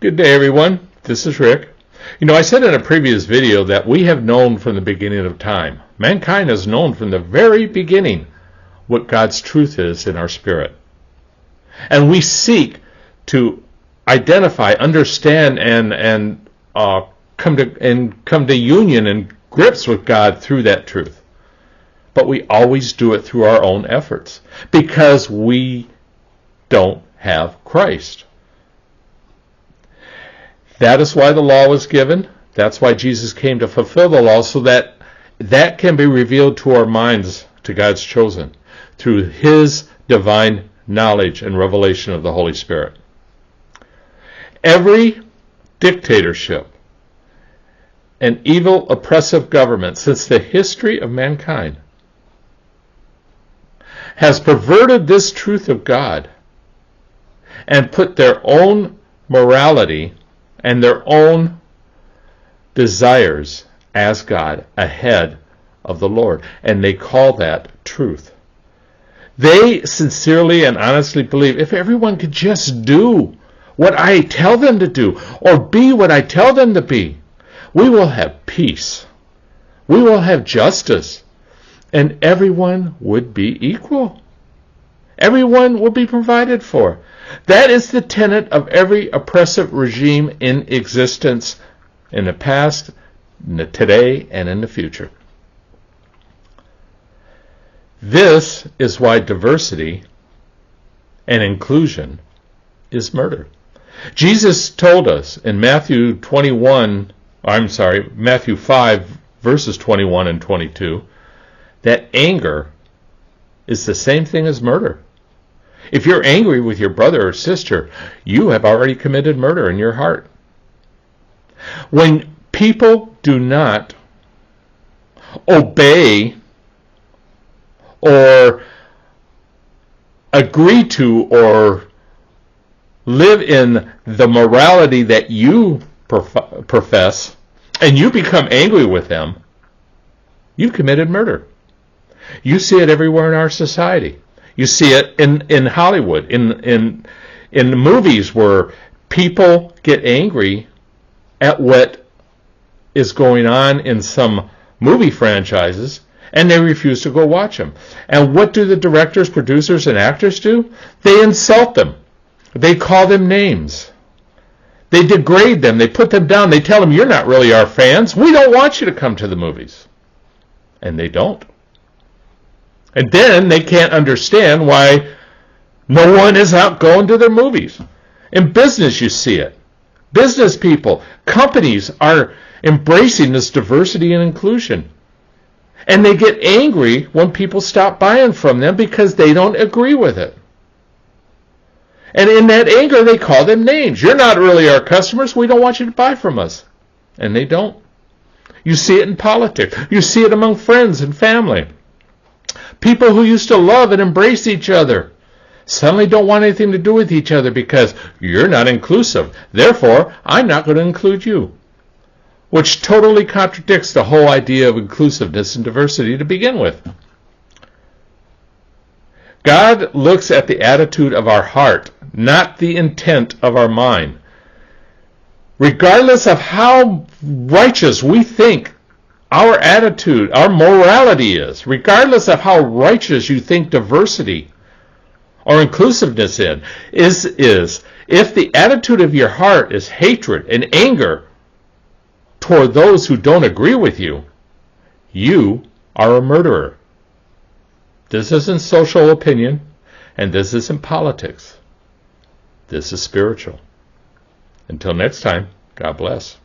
Good day, everyone. This is Rick. I said in a previous video that we have known from the beginning of time. Mankind has known from the very beginning what God's truth is in our spirit. And we seek to identify, understand, and come to union and grips with God through that truth. But we always do it through our own efforts because we don't have Christ. That is why the law was given. That's why Jesus came to fulfill the law, so that that can be revealed to our minds, to God's chosen, through His divine knowledge and revelation of the Holy Spirit. Every dictatorship and evil, oppressive government since the history of mankind has perverted this truth of God and put their own morality and their own desires as God ahead of the Lord. And they call that truth. They sincerely and honestly believe if everyone could just do what I tell them to do or be what I tell them to be, we will have peace. We will have justice. And everyone would be equal. Everyone will be provided for. That is the tenet of every oppressive regime in existence in the past, today, and in the future. This is why diversity and inclusion is murder. Jesus told us in Matthew 5, verses 21 and 22, that anger is the same thing as murder. If you're angry with your brother or sister, you have already committed murder in your heart. When people do not obey or agree to or live in the morality that you profess, and you become angry with them, you've committed murder. You see it everywhere in our society. You see it in Hollywood, in movies where people get angry at what is going on in some movie franchises, and they refuse to go watch them. And what do the directors, producers, and actors do? They insult them. They call them names. They degrade them. They put them down. They tell them, you're not really our fans. We don't want you to come to the movies. And they don't. And then they can't understand why no one is out going to their movies. In business, you see it. Business people, companies are embracing this diversity and inclusion. And they get angry when people stop buying from them because they don't agree with it. And in that anger, they call them names. You're not really our customers. We don't want you to buy from us. And they don't. You see it in politics. You see it among friends and family. People who used to love and embrace each other suddenly don't want anything to do with each other because you're not inclusive. Therefore, I'm not going to include you. Which totally contradicts the whole idea of inclusiveness and diversity to begin with. God looks at the attitude of our heart, not the intent of our mind. Regardless of how righteous we think our attitude, our morality is, regardless of how righteous you think diversity or inclusiveness is, if the attitude of your heart is hatred and anger toward those who don't agree with you, you are a murderer. This isn't social opinion, and this isn't politics. This is spiritual. Until next time, God bless.